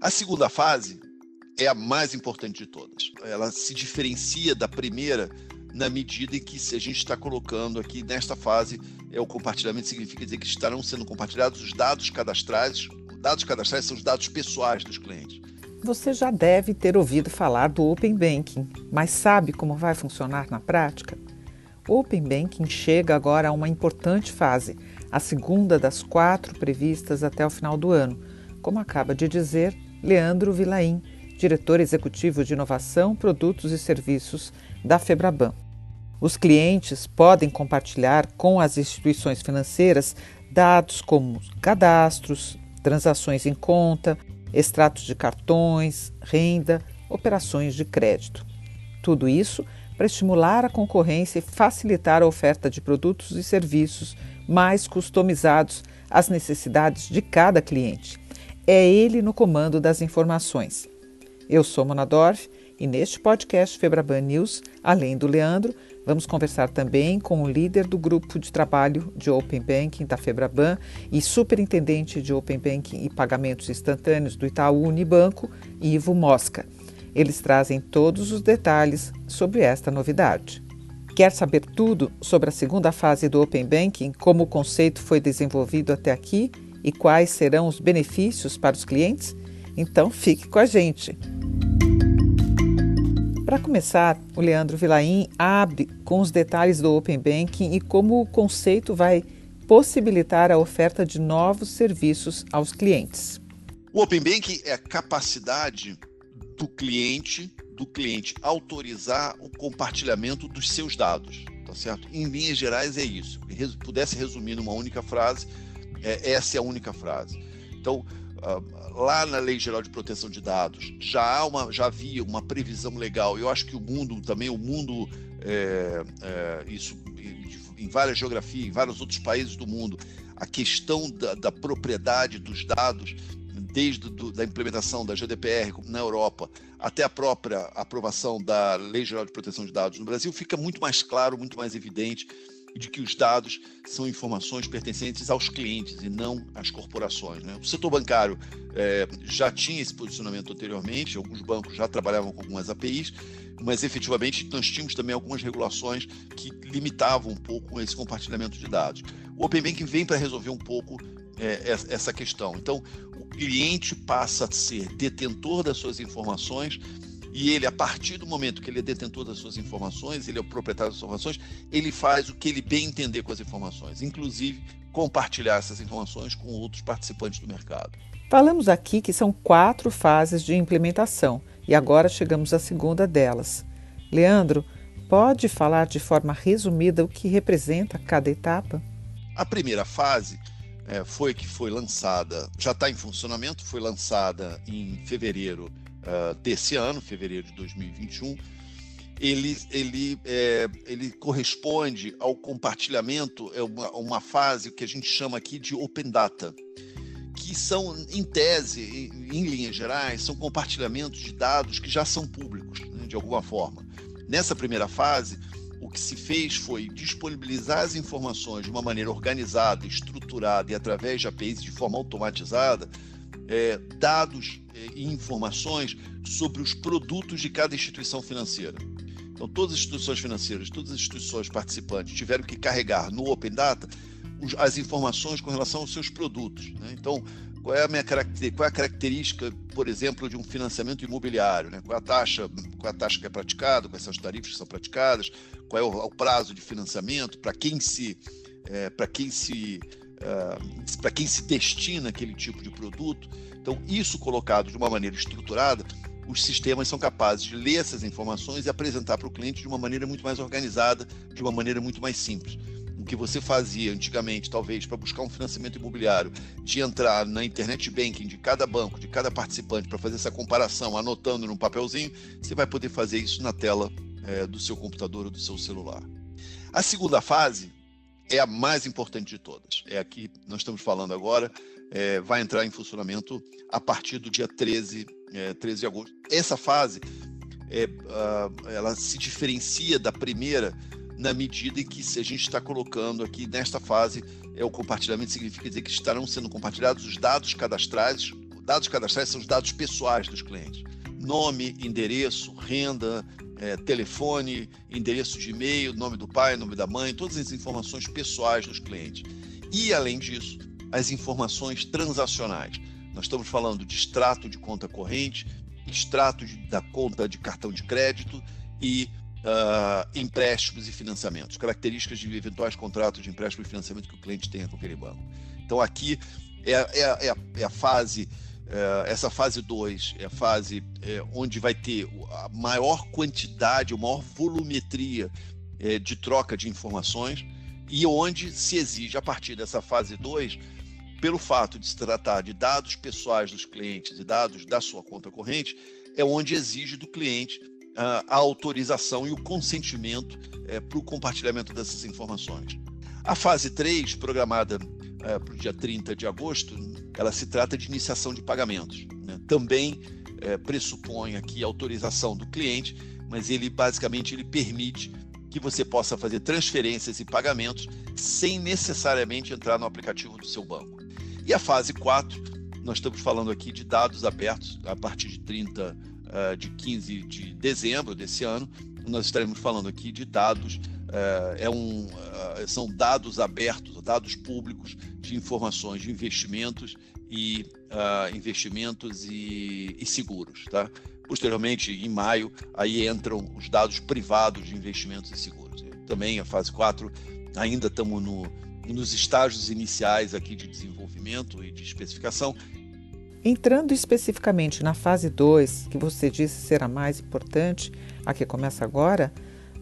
A segunda fase é a mais importante de todas. Ela se diferencia da primeira na medida em que se a gente está colocando aqui nesta fase, o compartilhamento significa dizer que estarão sendo compartilhados os dados cadastrais. Dados cadastrais são os dados pessoais dos clientes. Você já deve ter ouvido falar do Open Banking, mas sabe como vai funcionar na prática? O Open Banking chega agora a uma importante fase, a segunda das 4 previstas até o final do ano, como acaba de dizer Leandro Vilain, diretor executivo de Inovação, Produtos e Serviços da Febraban. Os clientes podem compartilhar com as instituições financeiras dados como cadastros, transações em conta, extratos de cartões, renda, operações de crédito. Tudo isso para estimular a concorrência e facilitar a oferta de produtos e serviços mais customizados às necessidades de cada cliente. É ele no comando das informações. Eu sou Mona Dorf e neste podcast Febraban News, além do Leandro, vamos conversar também com o líder do grupo de trabalho de Open Banking da Febraban e superintendente de Open Banking e pagamentos instantâneos do Itaú Unibanco, Ivo Mosca. Eles trazem todos os detalhes sobre esta novidade. Quer saber tudo sobre a segunda fase do Open Banking, como o conceito foi desenvolvido até aqui e quais serão os benefícios para os clientes? Então fique com a gente! Para começar, o Leandro Vilain abre com os detalhes do Open Banking e como o conceito vai possibilitar a oferta de novos serviços aos clientes. O Open Banking é a capacidade do cliente autorizar o compartilhamento dos seus dados, tá certo? Em linhas gerais é isso. Se pudesse resumir numa única frase, essa é a única frase. Então, lá na Lei Geral de Proteção de Dados já havia uma previsão legal. Eu acho que isso em várias geografias, em vários outros países do mundo, a questão da propriedade dos dados, desde da implementação da GDPR na Europa até a própria aprovação da Lei Geral de Proteção de Dados no Brasil, fica muito mais claro, muito mais evidente de que os dados são informações pertencentes aos clientes e não às corporações, né? O setor bancário já tinha esse posicionamento anteriormente, alguns bancos já trabalhavam com algumas APIs, mas efetivamente nós tínhamos também algumas regulações que limitavam um pouco esse compartilhamento de dados. O Open Banking vem para resolver um pouco essa questão. Então, o cliente passa a ser detentor das suas informações e ele, a partir do momento que ele é detentor das suas informações, ele é o proprietário das informações, ele faz o que ele bem entender com as informações, inclusive compartilhar essas informações com outros participantes do mercado. Falamos aqui que são 4 fases de implementação e agora chegamos à segunda delas. Leandro, pode falar de forma resumida o que representa cada etapa? A primeira fase foi lançada, já está em funcionamento, foi lançada em fevereiro desse ano, fevereiro de 2021, ele corresponde ao compartilhamento, uma fase que a gente chama aqui de Open Data, que são, em tese, em linhas gerais, são compartilhamentos de dados que já são públicos, né, de alguma forma. Nessa primeira fase, o que se fez foi disponibilizar as informações de uma maneira organizada, estruturada e através de APIs de forma automatizada, dados e informações sobre os produtos de cada instituição financeira. Então, todas as instituições financeiras, todas as instituições participantes tiveram que carregar no Open Data as informações com relação aos seus produtos, né? Então, qual é a característica, por exemplo, de um financiamento imobiliário, né? Qual é a taxa que é praticada, quais são as tarifas que são praticadas, qual é o prazo de financiamento, para quem se destina aquele tipo de produto. Então, isso colocado de uma maneira estruturada, os sistemas são capazes de ler essas informações e apresentar para o cliente de uma maneira muito mais organizada, de uma maneira muito mais simples. O que você fazia antigamente, talvez, para buscar um financiamento imobiliário, de entrar na internet banking de cada banco, de cada participante, para fazer essa comparação, anotando num papelzinho, você vai poder fazer isso na tela do seu computador ou do seu celular. A segunda fase é a mais importante de todas. É a que nós estamos falando agora, vai entrar em funcionamento a partir do dia 13 de agosto. Essa fase, ela se diferencia da primeira na medida em que, se a gente está colocando aqui nesta fase, o compartilhamento significa dizer que estarão sendo compartilhados os dados cadastrais, dados cadastrais são os dados pessoais dos clientes. Nome, endereço, renda, telefone, endereço de e-mail, nome do pai, nome da mãe, todas as informações pessoais dos clientes. E, além disso, as informações transacionais. Nós estamos falando de extrato de conta corrente, extrato da conta de cartão de crédito e empréstimos e financiamentos, características de eventuais contratos de empréstimo e financiamento que o cliente tenha com aquele banco. Então, aqui é a fase, essa fase 2 é a fase onde vai ter a maior quantidade, a maior volumetria de troca de informações e onde se exige, a partir dessa fase 2, pelo fato de se tratar de dados pessoais dos clientes e dados da sua conta corrente, é onde exige do cliente a autorização e o consentimento para o compartilhamento dessas informações. A fase 3, programada para o dia 30 de agosto, ela se trata de iniciação de pagamentos, né? Também pressupõe aqui a autorização do cliente, mas ele basicamente permite que você possa fazer transferências e pagamentos sem necessariamente entrar no aplicativo do seu banco. E a fase 4, nós estamos falando aqui de dados abertos a partir de 15 de dezembro desse ano. Nós estaremos falando aqui de dados, são dados abertos, dados públicos de informações de investimentos e seguros, tá? Posteriormente, em maio, aí entram os dados privados de investimentos e seguros. Também a fase 4, ainda estamos nos estágios iniciais aqui de desenvolvimento e de especificação. Entrando especificamente na fase 2, que você disse ser a mais importante, a que começa agora,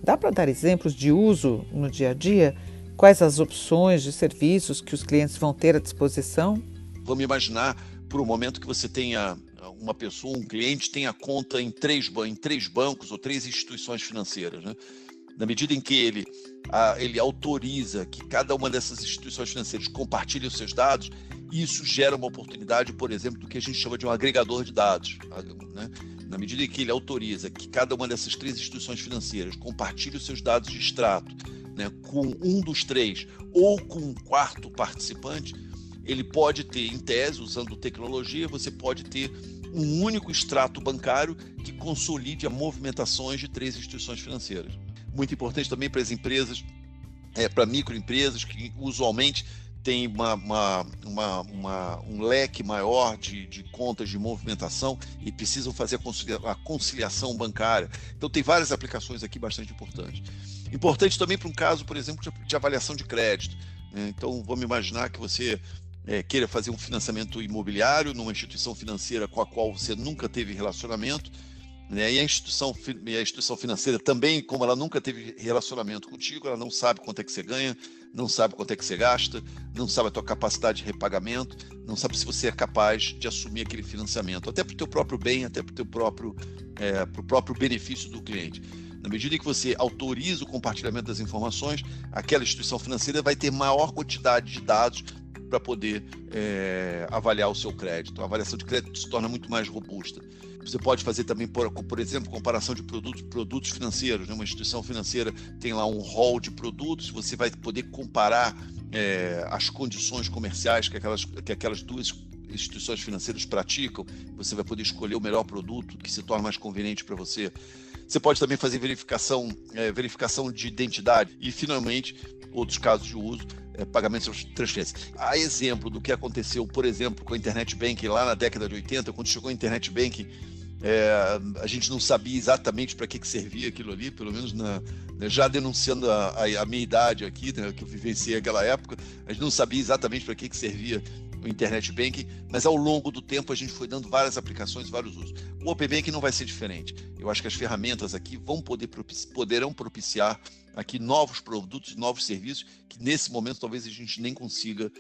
dá para dar exemplos de uso no dia a dia? Quais as opções de serviços que os clientes vão ter à disposição? Vamos imaginar, por um momento, que você tenha uma pessoa, um cliente, tenha conta em três bancos ou 3 instituições financeiras, né? Na medida em que ele autoriza que cada uma dessas instituições financeiras compartilhe os seus dados, isso gera uma oportunidade, por exemplo, do que a gente chama de um agregador de dados, né? Na medida em que ele autoriza que cada uma dessas 3 instituições financeiras compartilhe os seus dados de extrato, né, com um dos 3 ou com um quarto participante, ele pode ter, em tese, usando tecnologia, você pode ter um único extrato bancário que consolide as movimentações de 3 instituições financeiras. Muito importante também para as empresas, para microempresas que usualmente têm um leque maior de contas de movimentação e precisam fazer a conciliação bancária. Então tem várias aplicações aqui bastante importantes. Importante também para um caso, por exemplo, de avaliação de crédito, né? Então vamos imaginar que você queira fazer um financiamento imobiliário numa instituição financeira com a qual você nunca teve relacionamento, né? E a instituição financeira também, como ela nunca teve relacionamento contigo, ela não sabe quanto é que você ganha, não sabe quanto é que você gasta, não sabe a tua capacidade de repagamento, não sabe se você é capaz de assumir aquele financiamento, até para o teu próprio bem, até para o próprio benefício do cliente. Na medida em que você autoriza o compartilhamento das informações, aquela instituição financeira vai ter maior quantidade de dados para poder avaliar o seu crédito. A avaliação de crédito se torna muito mais robusta. Você pode fazer também, por exemplo, comparação de produtos financeiros, né? Uma instituição financeira tem lá um hall de produtos, você vai poder comparar as condições comerciais que aquelas 2 instituições financeiras praticam, você vai poder escolher o melhor produto que se torna mais conveniente para você. Você pode também fazer verificação de identidade e, finalmente, outros casos de uso, pagamentos de transferência. Há exemplo do que aconteceu, por exemplo, com a Internet Banking lá na década de 80, quando chegou a Internet Banking, a gente não sabia exatamente para que servia aquilo ali, pelo menos já denunciando a minha idade aqui, né, que eu vivenciei aquela época, a gente não sabia exatamente para que servia o Internet Banking, mas ao longo do tempo a gente foi dando várias aplicações, vários usos. O Open Banking não vai ser diferente. Eu acho que as ferramentas aqui poderão propiciar aqui novos produtos, novos serviços, que nesse momento talvez a gente nem consiga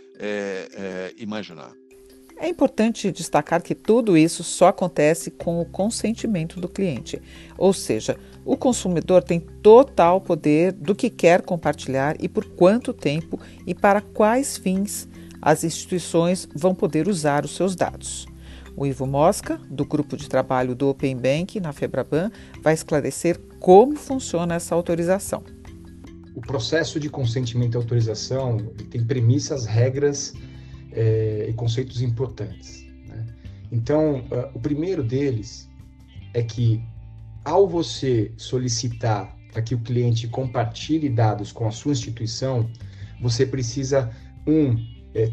imaginar. É importante destacar que tudo isso só acontece com o consentimento do cliente, ou seja, o consumidor tem total poder do que quer compartilhar e por quanto tempo e para quais fins as instituições vão poder usar os seus dados. O Ivo Mosca, do Grupo de Trabalho do Open Banking na Febraban, vai esclarecer como funciona essa autorização. O processo de consentimento e autorização tem premissas, regras e conceitos importantes, né? Então, o primeiro deles é que, ao você solicitar para que o cliente compartilhe dados com a sua instituição, você precisa,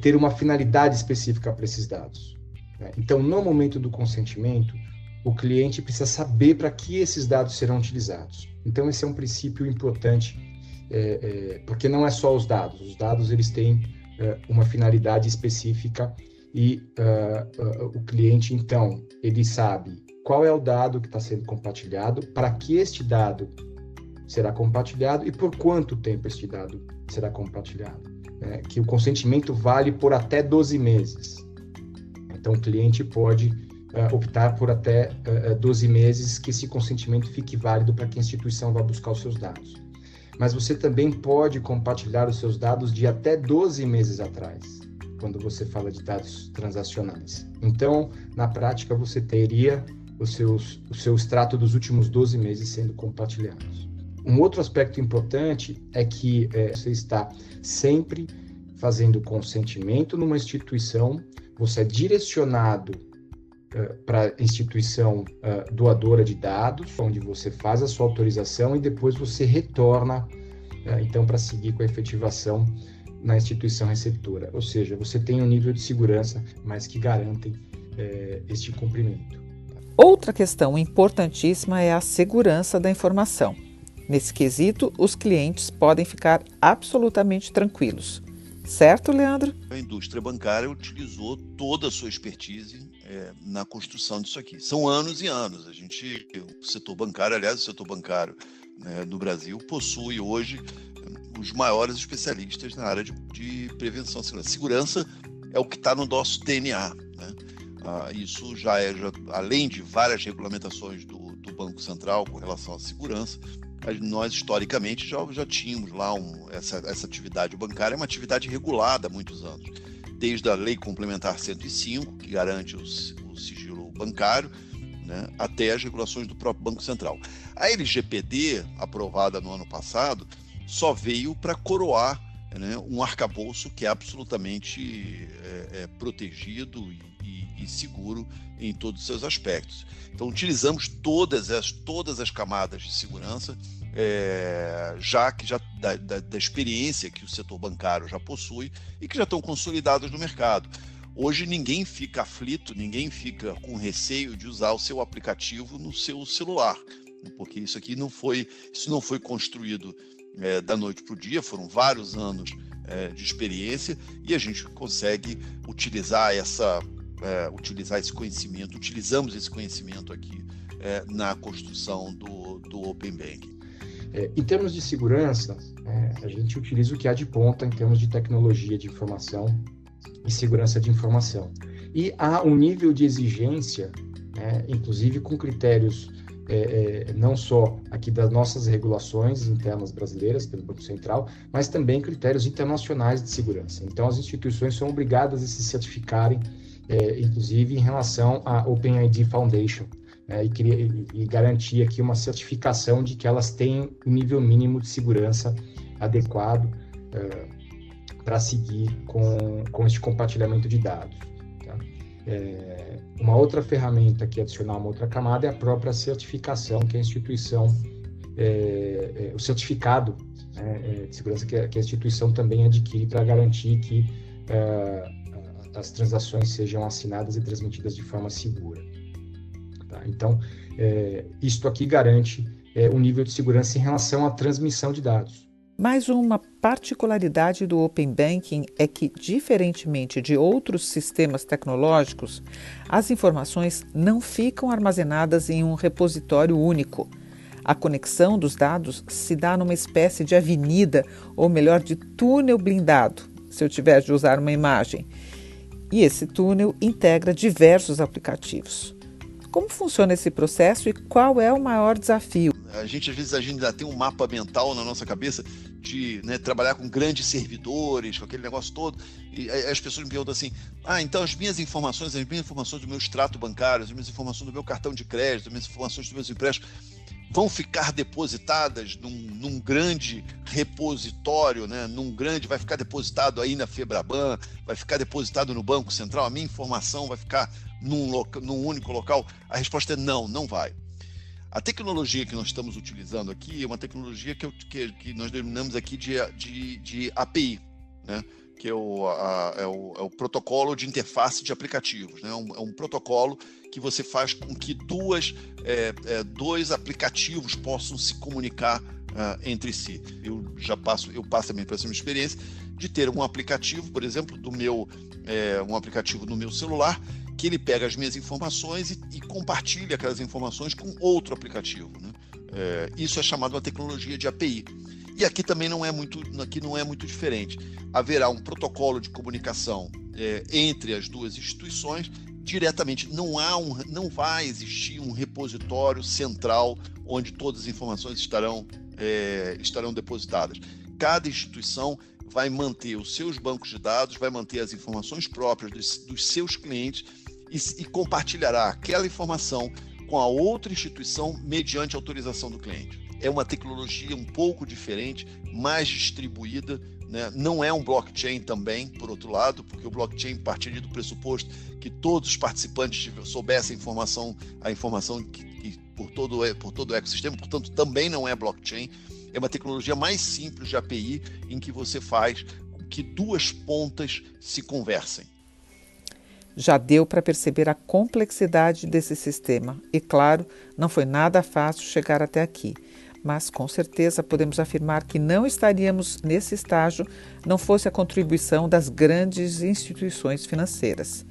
ter uma finalidade específica para esses dados. Então, no momento do consentimento, o cliente precisa saber para que esses dados serão utilizados. Então, esse é um princípio importante, porque não é só os dados eles têm uma finalidade específica e o cliente, então, ele sabe qual é o dado que está sendo compartilhado, para que este dado será compartilhado e por quanto tempo este dado será compartilhado. Que o consentimento vale por até 12 meses. Então, o cliente pode optar por até 12 meses que esse consentimento fique válido para que a instituição vá buscar os seus dados. Mas você também pode compartilhar os seus dados de até 12 meses atrás, quando você fala de dados transacionais. Então, na prática, você teria o seu extrato dos últimos 12 meses sendo compartilhados. Um outro aspecto importante é que você está sempre fazendo consentimento numa instituição, você é direcionado para a instituição doadora de dados, onde você faz a sua autorização e depois você retorna, então, para seguir com a efetivação na instituição receptora. Ou seja, você tem um nível de segurança, mas que garantem este cumprimento. Outra questão importantíssima é a segurança da informação. Nesse quesito, os clientes podem ficar absolutamente tranquilos. Certo, Leandro? A indústria bancária utilizou toda a sua expertise na construção disso aqui. São anos e anos. O setor bancário, aliás, o setor bancário no Brasil possui hoje os maiores especialistas na área de prevenção e segurança. Segurança é o que está no nosso DNA, né? Isso além de várias regulamentações do Banco Central com relação à segurança, nós historicamente já tínhamos lá essa atividade bancária, é uma atividade regulada há muitos anos, desde a Lei Complementar 105, que garante o sigilo bancário, né, até as regulações do próprio Banco Central. A LGPD, aprovada no ano passado, só veio para coroar, né, um arcabouço que é absolutamente protegido e seguro em todos os seus aspectos. Então, utilizamos todas as camadas de segurança, da experiência que o setor bancário já possui e que já estão consolidadas no mercado. Hoje ninguém fica aflito, ninguém fica com receio de usar o seu aplicativo no seu celular, porque isso não foi construído da noite para o dia, foram vários anos de experiência e a gente consegue utilizar esse conhecimento, utilizamos esse conhecimento aqui na construção do Open Banking. Em termos de segurança, a gente utiliza o que há de ponta em termos de tecnologia de informação e segurança de informação. E há um nível de exigência, inclusive com critérios não só aqui das nossas regulações internas brasileiras, pelo Banco Central, mas também critérios internacionais de segurança. Então, as instituições são obrigadas a se certificarem, inclusive em relação à OpenID Foundation, e garantir aqui uma certificação de que elas têm um nível mínimo de segurança adequado para seguir com este compartilhamento de dados. Tá? Uma outra ferramenta que adicionar uma outra camada é a própria certificação que a instituição, o certificado de segurança que a instituição também adquire para garantir que as transações sejam assinadas e transmitidas de forma segura. Tá? Então, isto aqui garante um nível de segurança em relação à transmissão de dados. Mais uma particularidade do Open Banking é que, diferentemente de outros sistemas tecnológicos, as informações não ficam armazenadas em um repositório único. A conexão dos dados se dá numa espécie de avenida, ou melhor, de túnel blindado, se eu tiver de usar uma imagem. E esse túnel integra diversos aplicativos. Como funciona esse processo e qual é o maior desafio? Às vezes a gente ainda tem um mapa mental na nossa cabeça de trabalhar com grandes servidores, com aquele negócio todo, e as pessoas me perguntam assim, então as minhas informações do meu extrato bancário, as minhas informações do meu cartão de crédito, as minhas informações dos meus empréstimos, vão ficar depositadas num grande repositório, né? Vai ficar depositado aí na Febraban, vai ficar depositado no Banco Central, a minha informação vai ficar num único local? A resposta é não, não vai. A tecnologia que nós estamos utilizando aqui é uma tecnologia que nós denominamos aqui de API, né? Que é o protocolo de interface de aplicativos, né? É um protocolo que você faz com que dois aplicativos possam se comunicar entre si. Eu passo também para essa minha experiência de ter um aplicativo, por exemplo, um aplicativo no meu celular, que ele pega as minhas informações e compartilha aquelas informações com outro aplicativo, né? Isso é chamado uma tecnologia de API. E aqui também não é muito diferente. Haverá um protocolo de comunicação entre as duas instituições diretamente. Não vai existir um repositório central onde todas as informações estarão depositadas. Cada instituição vai manter os seus bancos de dados, vai manter as informações próprias dos seus clientes e compartilhará aquela informação com a outra instituição mediante autorização do cliente. É uma tecnologia um pouco diferente, mais distribuída, né? Não é um blockchain também, por outro lado, porque o blockchain partiria do pressuposto que todos os participantes soubessem a informação que por todo o ecossistema, portanto, também não é blockchain. É uma tecnologia mais simples de API, em que você faz com que duas pontas se conversem. Já deu para perceber a complexidade desse sistema e, claro, não foi nada fácil chegar até aqui. Mas, com certeza, podemos afirmar que não estaríamos nesse estágio não fosse a contribuição das grandes instituições financeiras.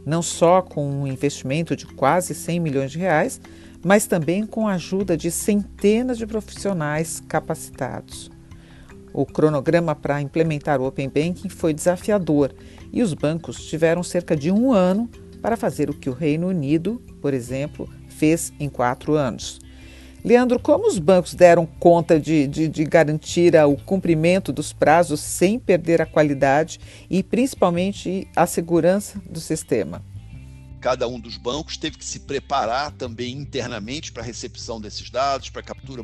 Não só com um investimento de quase 100 milhões de reais, mas também com a ajuda de centenas de profissionais capacitados. O cronograma para implementar o Open Banking foi desafiador e os bancos tiveram cerca de 1 ano para fazer o que o Reino Unido, por exemplo, fez em 4 anos. Leandro, como os bancos deram conta de garantir o cumprimento dos prazos sem perder a qualidade e principalmente a segurança do sistema? Cada um dos bancos teve que se preparar também internamente para a recepção desses dados, para a captura,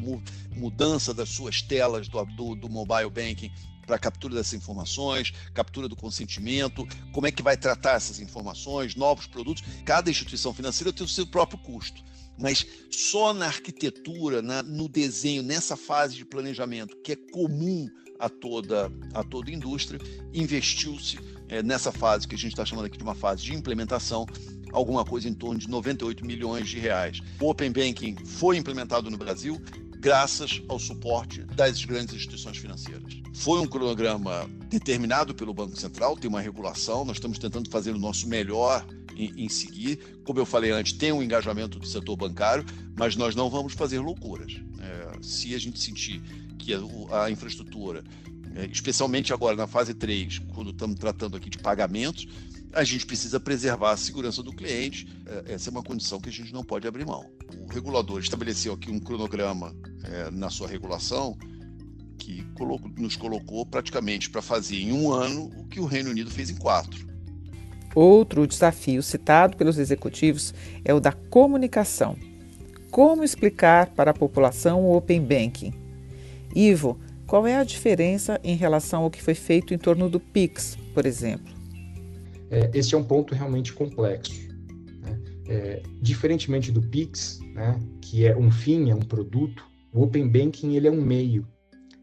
mudança das suas telas do mobile banking, para a captura dessas informações, captura do consentimento, como é que vai tratar essas informações, novos produtos. Cada instituição financeira tem o seu próprio custo. Mas só na arquitetura, no desenho, nessa fase de planejamento, que é comum a toda indústria, investiu-se nessa fase que a gente está chamando aqui de uma fase de implementação, alguma coisa em torno de 98 milhões de reais. O Open Banking foi implementado no Brasil graças ao suporte das grandes instituições financeiras. Foi um cronograma determinado pelo Banco Central, tem uma regulação, nós estamos tentando fazer o nosso melhor em seguir. Como eu falei antes, tem um engajamento do setor bancário, mas nós não vamos fazer loucuras. Se a gente sentir que a infraestrutura, especialmente agora na fase 3, quando estamos tratando aqui de pagamentos, a gente precisa preservar a segurança do cliente. Essa é uma condição que a gente não pode abrir mão. O regulador estabeleceu aqui um cronograma na sua regulação que nos colocou praticamente para fazer em 1 ano o que o Reino Unido fez em 4. Outro desafio citado pelos executivos é o da comunicação. Como explicar para a população o Open Banking? Ivo, qual é a diferença em relação ao que foi feito em torno do Pix, por exemplo? Esse é um ponto realmente complexo, né? Diferentemente do Pix, né, que é um fim, é um produto, o Open Banking ele é um meio.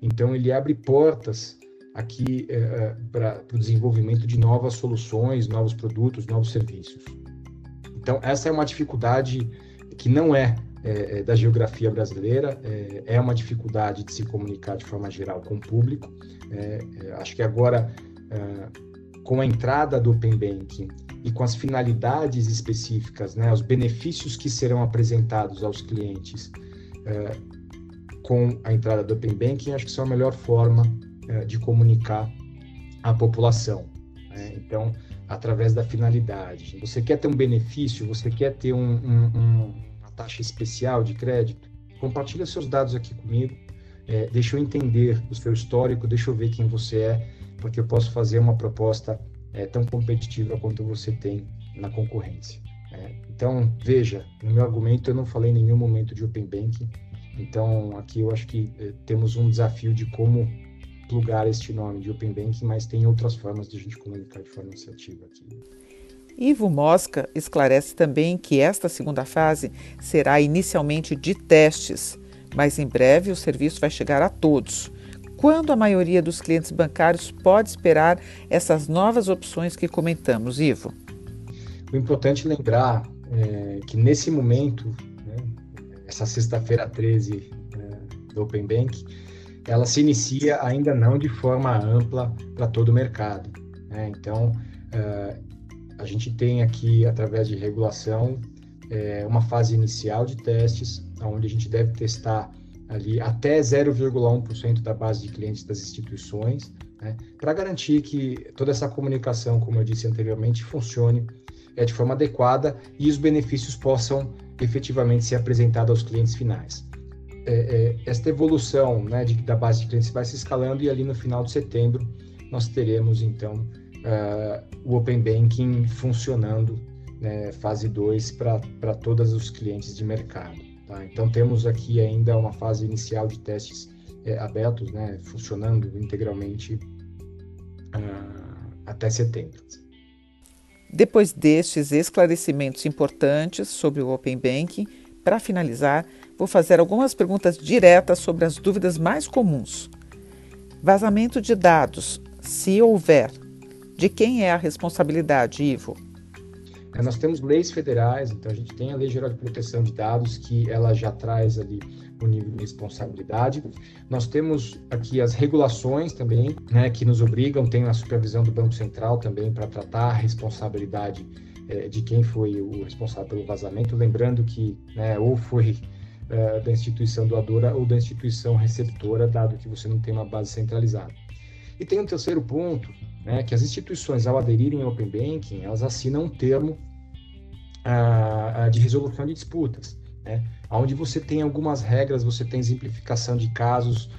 Então, ele abre portas aqui para o desenvolvimento de novas soluções, novos produtos, novos serviços. Então, essa é uma dificuldade que não é da geografia brasileira, é uma dificuldade de se comunicar de forma geral com o público. Acho que agora, com a entrada do Open Banking e com as finalidades específicas, né, os benefícios que serão apresentados aos clientes com a entrada do Open Banking, acho que isso é a melhor forma de comunicar à população. Então, através da finalidade. Você quer ter um benefício, você quer ter uma taxa especial de crédito? Compartilha seus dados aqui comigo, deixa eu entender o seu histórico, deixa eu ver quem você é, porque eu posso fazer uma proposta tão competitiva quanto você tem na concorrência. Então, veja, no meu argumento eu não falei em nenhum momento de Open Banking, Então, aqui eu acho que temos um desafio de como plugar este nome de Open Banking, mas tem outras formas de a gente comunicar de forma assertiva aqui. Ivo Mosca esclarece também que esta segunda fase será inicialmente de testes, mas em breve o serviço vai chegar a todos. Quando a maioria dos clientes bancários pode esperar essas novas opções que comentamos, Ivo? O importante é lembrar que nesse momento, né, essa sexta-feira 13 do Open Banking, ela se inicia ainda não de forma ampla para todo o mercado, né? Então, a gente tem aqui, através de regulação, uma fase inicial de testes, onde a gente deve testar ali até 0,1% da base de clientes das instituições, né, para garantir que toda essa comunicação, como eu disse anteriormente, funcione de forma adequada e os benefícios possam efetivamente ser apresentados aos clientes finais. Esta evolução, né, da base de clientes vai se escalando e ali no final de setembro nós teremos então o Open Banking funcionando, né, fase 2 para todos os clientes de mercado. Tá? Então temos aqui ainda uma fase inicial de testes abertos, né, funcionando integralmente até setembro. Depois destes esclarecimentos importantes sobre o Open Banking, para finalizar, vou fazer algumas perguntas diretas sobre as dúvidas mais comuns. Vazamento de dados, se houver, de quem é a responsabilidade, Ivo? Nós temos leis federais, então a gente tem a Lei Geral de Proteção de Dados, que ela já traz ali o nível de responsabilidade. Nós temos aqui as regulações também, né, que nos obrigam, tem a supervisão do Banco Central também para tratar a responsabilidade de quem foi o responsável pelo vazamento, lembrando que, né, ou foi da instituição doadora ou da instituição receptora, dado que você não tem uma base centralizada. E tem um terceiro ponto, né, que as instituições, ao aderirem ao Open Banking, elas assinam um termo de resolução de disputas, né, onde você tem algumas regras, você tem simplificação de casos,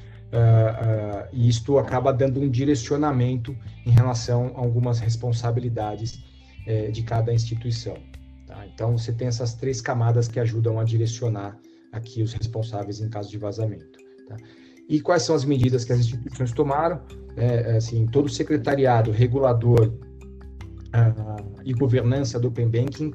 e isto acaba dando um direcionamento em relação a algumas responsabilidades de cada instituição. Tá? Então, você tem essas três camadas que ajudam a direcionar aqui os responsáveis em caso de vazamento. Tá? E quais são as medidas que as instituições tomaram? Assim, todo o secretariado, regulador e governança do Open Banking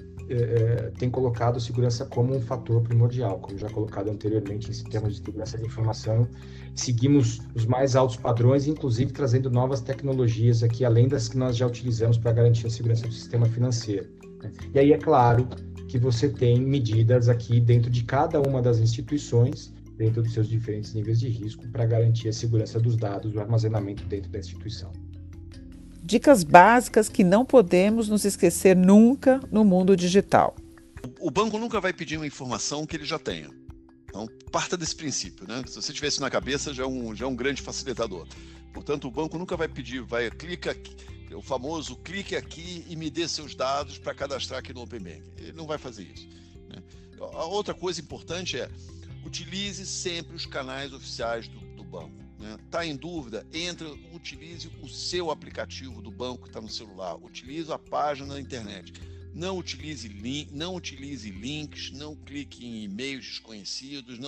tem colocado segurança como um fator primordial, como já colocado anteriormente em termos de segurança de informação. Seguimos os mais altos padrões, inclusive trazendo novas tecnologias aqui, além das que nós já utilizamos para garantir a segurança do sistema financeiro. E aí é claro que você tem medidas aqui dentro de cada uma das instituições, dentro dos seus diferentes níveis de risco, para garantir a segurança dos dados, o armazenamento dentro da instituição. Dicas básicas que não podemos nos esquecer nunca no mundo digital. O banco nunca vai pedir uma informação que ele já tenha. Então, parta desse princípio, né? Se você tiver isso na cabeça, já é um grande facilitador. Portanto, o banco nunca vai pedir, clica aqui, o famoso clique aqui e me dê seus dados para cadastrar aqui no Open Banking. Ele não vai fazer isso, né? A outra coisa importante é utilize sempre os canais oficiais do banco. Está em dúvida? Utilize o seu aplicativo do banco que está no celular, utilize a página na internet. Não utilize links, não clique em e-mails desconhecidos,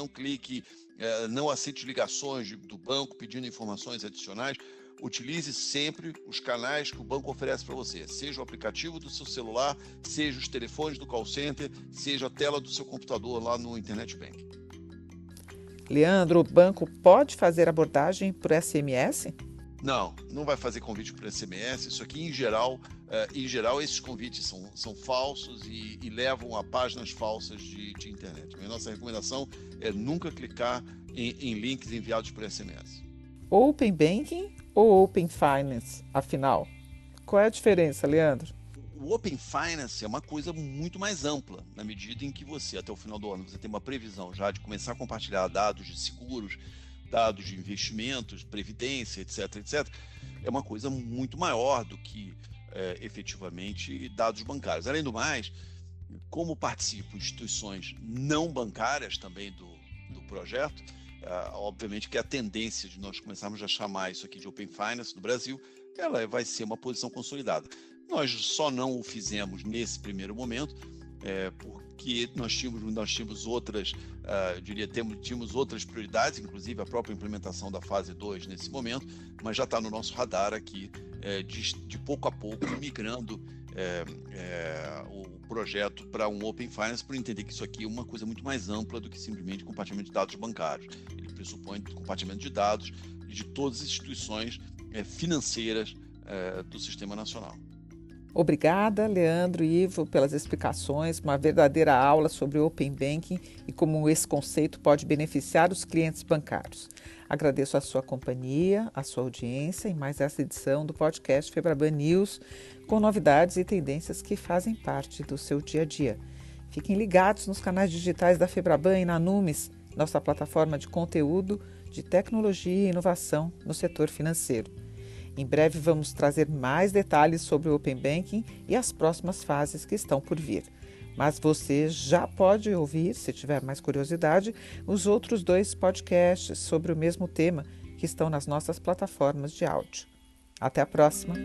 não aceite ligações do banco pedindo informações adicionais. Utilize sempre os canais que o banco oferece para você, seja o aplicativo do seu celular, seja os telefones do call center, seja a tela do seu computador lá no Internet Banking. Leandro, o banco pode fazer abordagem por SMS? Não vai fazer convite por SMS. Isso aqui, em geral, esses convites são falsos e levam a páginas falsas de internet. A nossa recomendação é nunca clicar em links enviados por SMS. Open Banking ou Open Finance, afinal? Qual é a diferença, Leandro? O Open Finance é uma coisa muito mais ampla, na medida em que você, até o final do ano, você tem uma previsão já de começar a compartilhar dados de seguros, dados de investimentos, previdência, etc. É uma coisa muito maior do que, efetivamente, dados bancários. Além do mais, como participam instituições não bancárias também do projeto, obviamente que a tendência de nós começarmos a chamar isso aqui de Open Finance no Brasil, ela vai ser uma posição consolidada. Nós só não o fizemos nesse primeiro momento porque nós tínhamos outras, tínhamos outras prioridades, inclusive a própria implementação da fase 2 nesse momento, mas já está no nosso radar aqui, de pouco a pouco, migrando o projeto para um Open Finance, por entender que isso aqui é uma coisa muito mais ampla do que simplesmente compartilhamento de dados bancários. Ele pressupõe compartilhamento de dados de todas as instituições financeiras do Sistema Nacional. Obrigada, Leandro e Ivo, pelas explicações, uma verdadeira aula sobre o Open Banking e como esse conceito pode beneficiar os clientes bancários. Agradeço a sua companhia, a sua audiência em mais essa edição do podcast Febraban News, com novidades e tendências que fazem parte do seu dia a dia. Fiquem ligados nos canais digitais da Febraban e na Numis, nossa plataforma de conteúdo de tecnologia e inovação no setor financeiro. Em breve vamos trazer mais detalhes sobre o Open Banking e as próximas fases que estão por vir. Mas você já pode ouvir, se tiver mais curiosidade, os outros 2 podcasts sobre o mesmo tema que estão nas nossas plataformas de áudio. Até a próxima!